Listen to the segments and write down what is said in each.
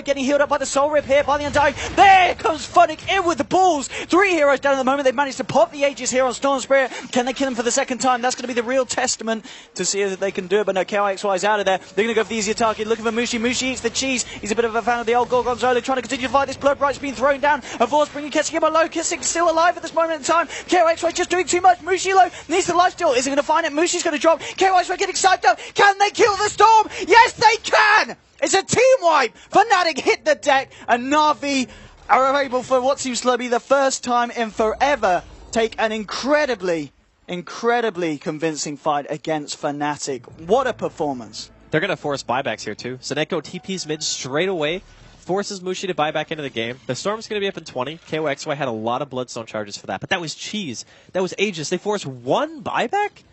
KYXY getting healed up by the Soul Rip here by the Undying. There comes Funnick in with the balls. 3 heroes down at the moment. They've managed to pop the Aegis here on Storm Spirit. Can they kill him for the second time? That's going to be the real testament to see if they can do it. But no, KYXY is out of there. They're going to go for the easier target. Looking for Mushi. Mushi eats the cheese. He's a bit of a fan of the old Gorgonzola. Trying to continue to fight this. Blood Bright's been thrown down. A Force bringing Kessigima low. Kissing still alive at this moment in time. KYXY just doing too much. Mushi low. Needs the life steal. Isn't going to find it. Mushi's going to drop. KYXY getting psyched up. Can they kill the Storm? Yes, they can! It's a team wipe! Fnatic hit the deck, and Na'Vi are able, for what seems to be the first time in forever, take an incredibly convincing fight against Fnatic. What a performance. They're going to force buybacks here, too. Seneko TP's mid straight away, forces Mushi to buy back into the game. The Storm's going to be up in 20. KYXY had a lot of Bloodstone charges for that, but that was cheese. That was Aegis. They forced 1 buyback?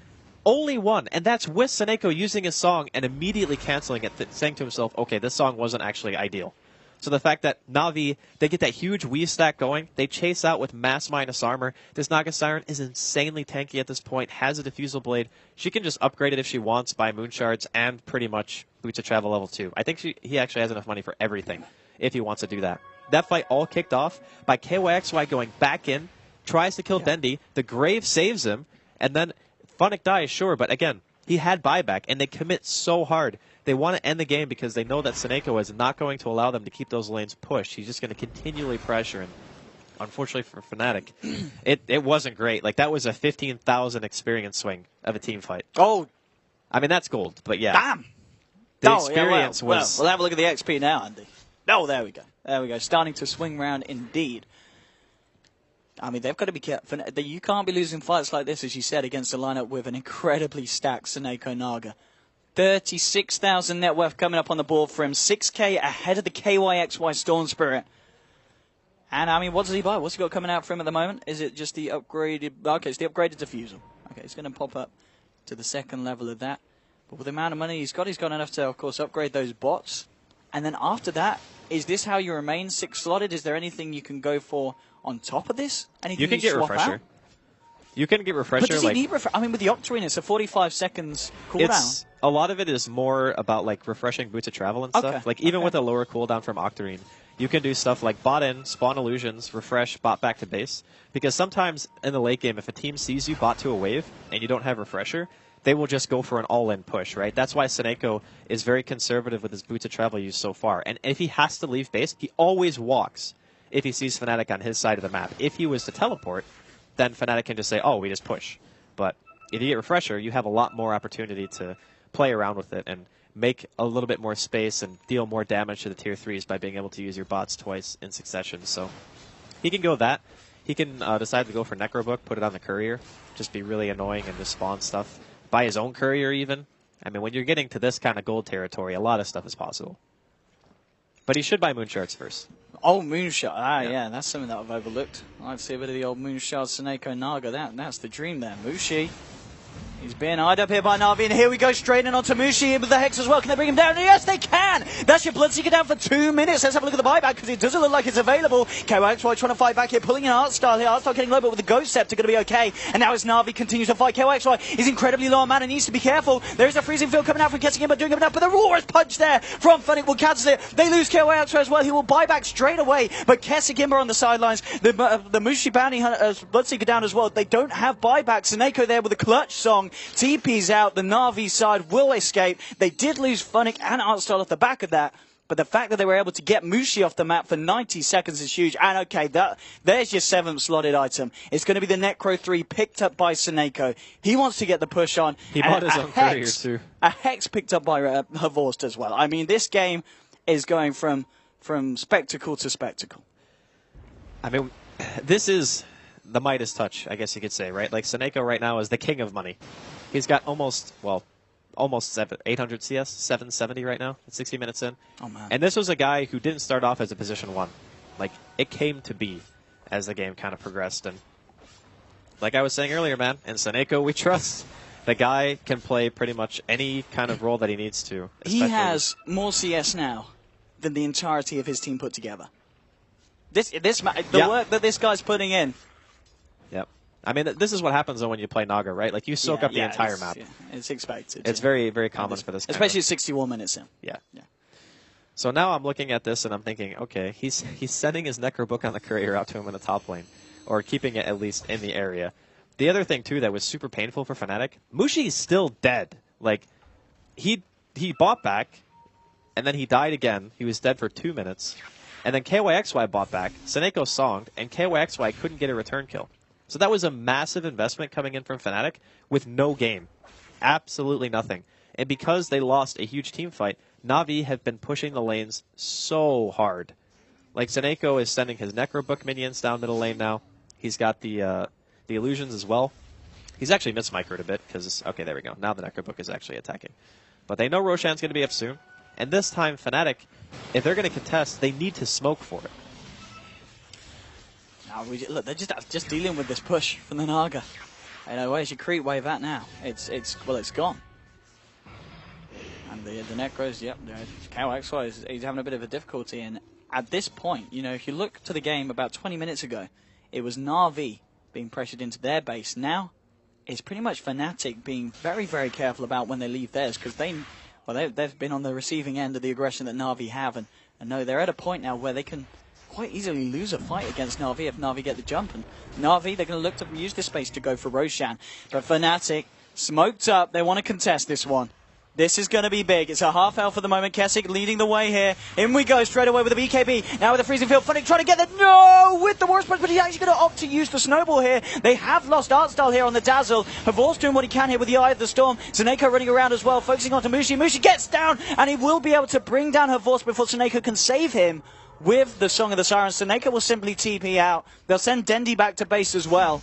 Only 1, and that's with Seneko using his song and immediately canceling it, saying to himself, okay, this song wasn't actually ideal. So the fact that Na'Vi, they get that huge weave stack going, they chase out with mass minus armor. This Naga Siren is insanely tanky at this point, has a diffusal blade. She can just upgrade it if she wants, buy moon shards, and pretty much Boots of Travel level 2. I think he actually has enough money for everything, if he wants to do that. That fight all kicked off by KYXY going back in, tries to kill Dendi, the Grave saves him, and then Funnick dies, sure, but again, he had buyback, and they commit so hard. They want to end the game because they know that Seneko is not going to allow them to keep those lanes pushed. He's just going to continually pressure, and unfortunately for Fnatic, it wasn't great. Like, that was a 15,000 experience swing of a team fight. Oh. I mean, that's gold, but yeah. Damn. The experience was... We'll have a look at the XP now, Andy. Oh, there we go. There we go. Starting to swing round indeed. I mean, they've got to be careful. You can't be losing fights like this, as you said, against a lineup with an incredibly stacked Seneko Naga. 36,000 net worth coming up on the board for him. 6k ahead of the KYXY Storm Spirit. And, I mean, what does he buy? What's he got coming out for him at the moment? Is it just the upgraded... Okay, it's the upgraded diffusal. Okay, it's going to pop up to the second level of that. But with the amount of money he's got enough to, of course, upgrade those bots. And then after that, is this how you remain 6-slotted? Is there anything you can go for on top of this? Anything you can get refresher. Out? You can get refresher. But does he need refresher? I mean, with the Octarine, it's a 45 seconds cooldown. A lot of it is more about like refreshing Boots of Travel and stuff. Like even with a lower cooldown from Octarine, you can do stuff like bot in, spawn illusions, refresh, bot back to base. Because sometimes in the late game, if a team sees you bot to a wave and you don't have refresher, they will just go for an all-in push, right? That's why Seneko is very conservative with his Boots of Travel use so far. And if he has to leave base, he always walks if he sees Fnatic on his side of the map. If he was to teleport, then Fnatic can just say, oh, we just push. But if you get refresher, you have a lot more opportunity to play around with it and make a little bit more space and deal more damage to the tier 3s by being able to use your bots twice in succession. So he can go that. He can decide to go for Necrobook, put it on the courier, just be really annoying and just spawn stuff. Buy his own courier even. I mean, when you're getting to this kind of gold territory, a lot of stuff is possible. But he should buy Moonshards first. Oh, Moonshard. Yeah, that's something that I've overlooked. I'd like to see a bit of the old Moonshard Seneko Naga. That's the dream there. Mushi. He's being eyed up here by Na'Vi, and here we go straight in onto Mushi with the Hex as well. Can they bring him down? Yes, they can! That's your Bloodseeker down for 2 minutes. Let's have a look at the buyback, because it doesn't look like it's available. KYXY trying to fight back here, pulling in Artstar here. Artstar getting low, but with the Ghost Scepter going to be okay. And now as Na'Vi continues to fight, KYXY is incredibly low on mana, needs to be careful. There is a freezing field coming out from Kessigima, but doing enough, but the Roar's punch there from Funnick will cancel it. They lose KYXY as well. He will buy back straight away, but Kessigima on the sidelines. The Mushi Bounty Hunter, Bloodseeker down as well. They don't have buybacks. Seneko there with a clutch song. TP's out. The Na'Vi side will escape. They did lose Funnick and Artstar off the back of that, but the fact that they were able to get Mushi off the map for 90 seconds is huge. And okay, there's your 7th slotted item. It's going to be the Necro 3 picked up by Seneko. He wants to get the push on. He bought his own courier too. A Hex picked up by Havorst as well. I mean, this game is going from spectacle to spectacle. I mean, this is the Midas touch, I guess you could say, right? Like, Seneko right now is the king of money. He's got almost 800 CS, 770 right now, 60 minutes in. Oh, man. And this was a guy who didn't start off as a position 1. Like, it came to be as the game kind of progressed. And like I was saying earlier, man, in Seneko we trust. The guy can play pretty much any kind of role that he needs to. He has more CS now than the entirety of his team put together. The work that this guy's putting in. Yep. I mean, this is what happens when you play Naga, right? Like, you soak up the entire map. Yeah, it's expected. It's very, very common for this kind especially 61 minutes in. Yeah. Yeah. So now I'm looking at this and I'm thinking, okay, he's sending his Necrobook on the courier out to him in the top lane, or keeping it at least in the area. The other thing too that was super painful for Fnatic, Mushi is still dead. Like he bought back, and then he died again. He was dead for 2 minutes, and then KYXY bought back. Seneko songed, and KYXY couldn't get a return kill. So that was a massive investment coming in from Fnatic with no game, absolutely nothing. And because they lost a huge team fight, Na'Vi have been pushing the lanes so hard. Like Seneko is sending his Necrobook minions down middle lane now. He's got the illusions as well. He's actually mismicroed a bit because, okay, there we go. Now the Necrobook is actually attacking. But they know Roshan's going to be up soon. And this time, Fnatic, if they're going to contest, they need to smoke for it. Look, they're just dealing with this push from the Naga. You know, where's your creep wave at now? It's gone. And the Necros, yep, KYXY he's having a bit of a difficulty. And at this point, you know, if you look to the game about 20 minutes ago, it was Na'Vi being pressured into their base. Now, it's pretty much Fnatic being very, very careful about when they leave theirs, because they've been on the receiving end of the aggression that Na'Vi have, and no, they're at a point now where they can quite easily lose a fight against Na'Vi if Na'Vi get the jump. And Na'Vi, they're going to look to use this space to go for Roshan. But Fnatic, smoked up, they want to contest this one. This is going to be big. It's a half elf for the moment. Kessick leading the way here. In we go straight away with the BKB. Now with the freezing field. Fnatic trying to get the no with the Warriors punch, but he's actually going to opt to use the snowball here. They have lost Artstyle here on the Dazzle. Havor's doing what he can here with the Eye of the Storm. Seneko running around as well, focusing on to Mushi. Mushi gets down, and he will be able to bring down Havors before Seneko can save him with the Song of the Siren. Seneko will simply TP out. They'll send Dendi back to base as well.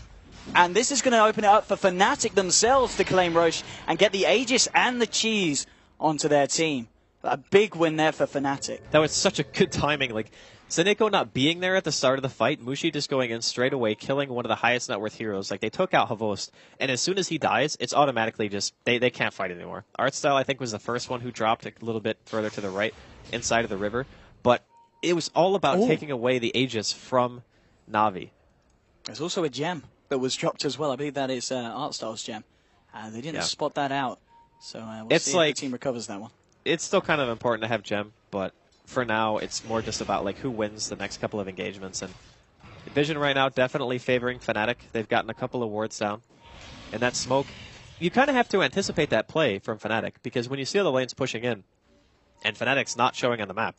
And this is going to open it up for Fnatic themselves to claim Roche and get the Aegis and the Cheese onto their team. A big win there for Fnatic. That was such a good timing. Like, Seneko not being there at the start of the fight, Mushi just going in straight away, killing one of the highest net worth heroes. Like, they took out Havost, and as soon as he dies, it's automatically just, they can't fight anymore. Artstyle, I think, was the first one who dropped a little bit further to the right, inside of the river. But it was all about taking away the Aegis from Na'Vi. There's also a gem that was dropped as well. I believe that is Artstyle's gem. They didn't spot that out. So we'll see if the team recovers that one. It's still kind of important to have gem, but for now, it's more just about like who wins the next couple of engagements. And Vision right now definitely favoring Fnatic. They've gotten a couple of wards down. And that smoke, you kind of have to anticipate that play from Fnatic, because when you see the lanes pushing in and Fnatic's not showing on the map,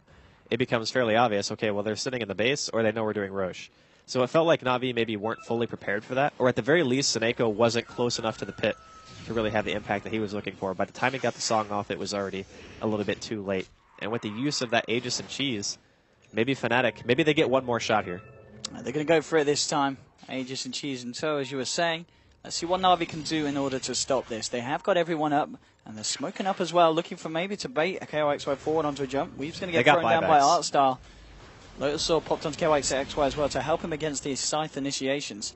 it becomes fairly obvious, okay, well, they're sitting in the base or they know we're doing Roche. So it felt like Na'Vi maybe weren't fully prepared for that, or at the very least, Seneko wasn't close enough to the pit to really have the impact that he was looking for. By the time he got the song off, it was already a little bit too late. And with the use of that Aegis and Cheese, maybe Fnatic, maybe they get one more shot here. They're going to go for it this time, Aegis and Cheese. And so, as you were saying, let's see what Na'Vi can do in order to stop this. They have got everyone up, and they're smoking up as well, looking for maybe to bait a KYXY forward onto a jump. Weave's going to get thrown down by Artstyle. Lotus Sword popped onto KYXY as well to help him against these Scythe initiations.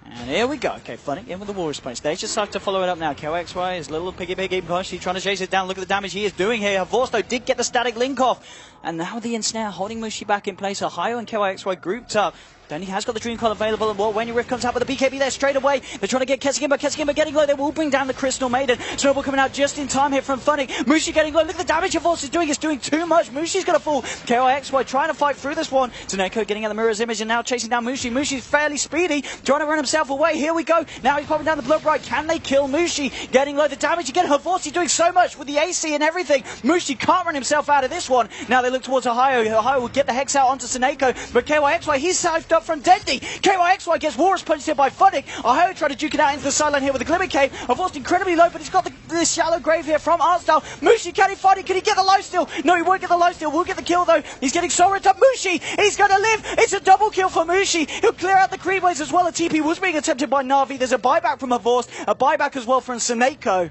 And here we go. Okay, Fnatic in with the Warriors punch. They just have to follow it up now. KYXY is a little piggy punch. He's trying to chase it down. Look at the damage he is doing here. Havorsto did get the static link off. And now the ensnare holding Mushi back in place. Ohio and KYXY grouped up. Then he has got the Dream Call available, and when your Rift comes out with the BKB there straight away, they're trying to get Kessigimba getting low. They will bring down the Crystal Maiden. Snowball coming out just in time here from Fnatic. Mushi getting low. Look at the damage Havorst is doing. It's doing too much. Mushi's going to fall. KYXY trying to fight through this one. Seneko getting at the Mirror's Image and now chasing down Mushi. Mushi's fairly speedy, trying to run himself away. Here we go. Now he's popping down the Blood Bright. Can they kill Mushi? Getting low. The damage again. Havorst doing so much with the AC and everything. Mushi can't run himself out of this one. Now they look towards Ohio. Ohio will get the Hex out onto Seneko, but KYXY, he's saved up from Dendi. KYXY gets Warriors punched here by Fnatic. Ohio trying to duke it out into the sideline here with the Glimmer Cave. Havorst incredibly low, but he's got the shallow grave here from Artstyle. Mushi, can he fight it? Can he get the lifesteal? No, he won't get the lifesteal. We'll get the kill though. He's getting so ripped up. Mushi, he's going to live. It's a double kill for Mushi. He'll clear out the creep waves as well. A TP was being attempted by Na'Vi. There's a buyback from Havorst, a buyback as well from Seneko.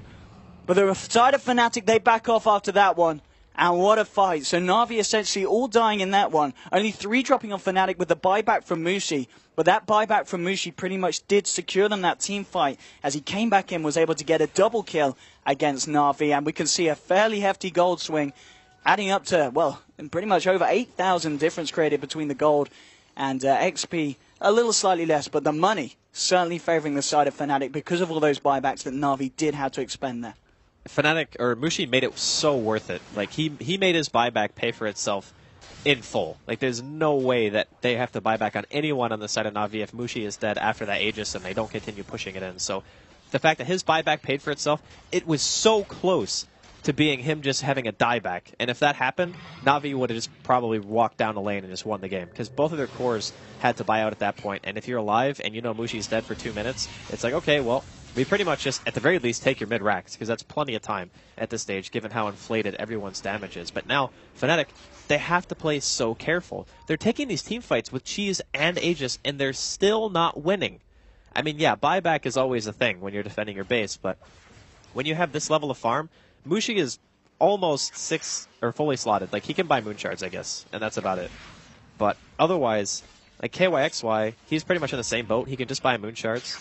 But the side of Fnatic, they back off after that one. And what a fight. So Na'Vi essentially all dying in that one. Only 3 dropping on Fnatic with the buyback from Mushi. But that buyback from Mushi pretty much did secure them that team fight. As he came back in, was able to get a double kill against Na'Vi. And we can see a fairly hefty gold swing, adding up to, well, pretty much over 8,000 difference created between the gold and XP. A little slightly less, but the money certainly favouring the side of Fnatic because of all those buybacks that Na'Vi did have to expend there. Fnatic or Mushi made it so worth it. Like he made his buyback pay for itself in full. Like there's no way that they have to buy back on anyone on the side of Na'Vi if Mushi is dead after that Aegis and they don't continue pushing it in. So the fact that his buyback paid for itself, it was so close to being him just having a dieback. And if that happened, Na'Vi would have just probably walked down the lane and just won the game. Because both of their cores had to buy out at that point. And if you're alive and you know Mushi's dead for 2 minutes, it's like, okay, well, we pretty much just, at the very least, take your mid-racks. Because that's plenty of time at this stage, given how inflated everyone's damage is. But now, Fnatic, they have to play so careful. They're taking these team fights with Cheese and Aegis, and they're still not winning. I mean, yeah, buyback is always a thing when you're defending your base, but when you have this level of farm, Mushi is almost fully slotted. Like, he can buy moon shards, I guess, and that's about it. But otherwise, like KYXY, he's pretty much in the same boat. He can just buy moon shards.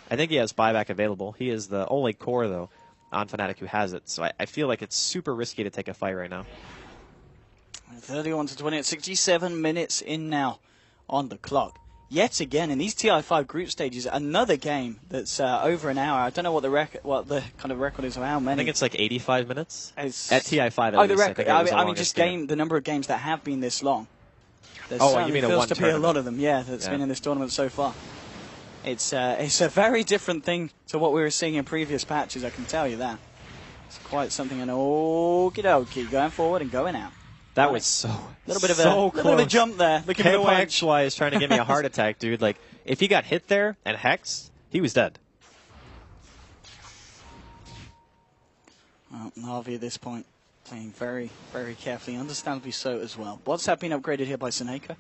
I think he has buyback available. He is the only core, though, on Fnatic who has it. So I feel like it's super risky to take a fight right now. 31 to 20 at 67 minutes in now on the clock. Yet again, in these TI5 group stages, another game that's over an hour. I don't know what the kind of record is of how many. I think it's like 85 minutes. At TI5, the record. I mean, just the number of games that have been this long. There's you mean feels a to be a lot of them, that's been in this tournament so far. It's a very different thing to what we were seeing in previous patches, I can tell you that. It's quite something, and okie dokie, going forward and going out. That was so little bit of a jump there. KYXY is trying to give me a heart attack, dude. Like, if he got hit there and Hex, he was dead. Well, Na'Vi at this point playing very, very carefully, understandably so as well. What's that been upgraded here by Seneca?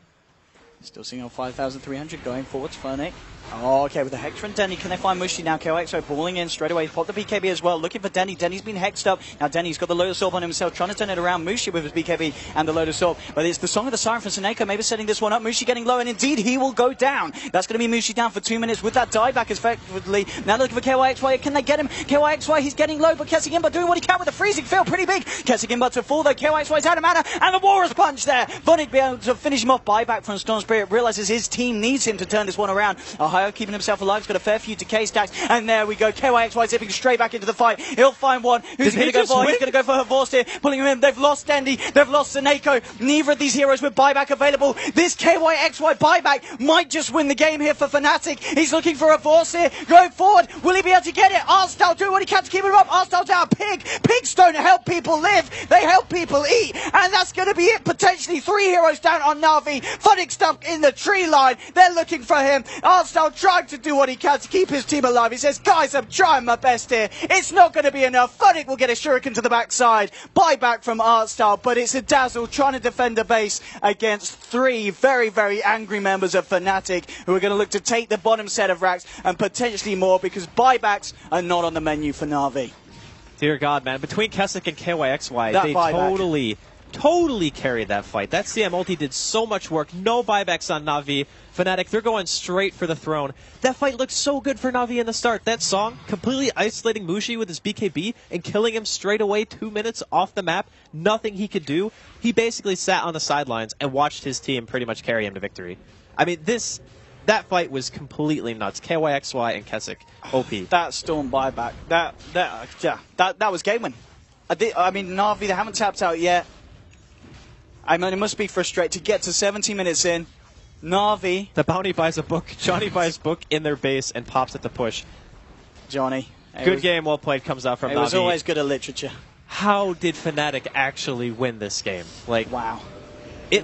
Still seeing on 5,300 going forwards. Fnatic. Oh, okay, with the Hex from Denny. Can they find Mushi now? KYXY balling in straight away. Pop the BKB as well. Looking for Denny. Denny's been hexed up. Now Denny's got the Lotus Orb on himself, trying to turn it around. Mushi with his BKB and the Lotus Orb. But it's the Song of the Siren from Seneca, maybe setting this one up. Mushi getting low, and indeed he will go down. That's going to be Mushi down for 2 minutes with that dieback effectively. Now looking for KYXY. Can they get him? KYXY, he's getting low, but Kessigimba doing what he can with the freezing field. Pretty big. Kessigimba to fall though. KYXY's out of mana, and the Walrus Punch there. Vonnig be able to finish him off. Buyback from Storm Spirit. Realizes his team needs him to turn this one around. Ohio keeping himself alive. He's got a fair few decay stacks, and there we go. KYXY zipping straight back into the fight. He'll find one. Who's going to go for? He's going to go for Havorst here, pulling him in. They've lost Dendy. They've lost Seneko. Neither of these heroes with buyback available. This KYXY buyback might just win the game here for Fnatic. He's looking for Havorst here. Going forward. Will he be able to get it? Arstal doing what he can to keep him up. Arstal's out. Pig. Pigs don't help people live. They help people eat. And that's going to be it. Potentially 3 heroes down on Na'Vi. Fnatic stuck in the tree line. They're looking for him. Arstal trying to do what he can to keep his team alive. He says, guys, I'm trying my best here. It's not going to be enough. Fnatic will get a shuriken to the backside. Buyback from Artstar, but it's a Dazzle trying to defend the base against 3 very, very angry members of Fnatic who are going to look to take the bottom set of racks and potentially more, because buybacks are not on the menu for Na'Vi. Dear God, man. Between Keswick and KYXY, they totally carried that fight. That CM ulti did so much work. No buybacks on Na'Vi. Fnatic, they're going straight for the throne. That fight looked so good for Na'Vi in the start. That song, completely isolating Mushi with his BKB and killing him straight away 2 minutes off the map. Nothing he could do. He basically sat on the sidelines and watched his team pretty much carry him to victory. I mean, that fight was completely nuts. KYXY and Keswick, OP. That Storm buyback, that was game win. I mean, Na'Vi, they haven't tapped out yet. I mean, it must be frustrating to get to 17 minutes in. Na'Vi. The bounty buys a book. Johnny buys book in their base and pops at the push. Johnny. Good game, well played, comes out from Na'Vi. It was always good at literature. How did Fnatic actually win this game? Like, wow.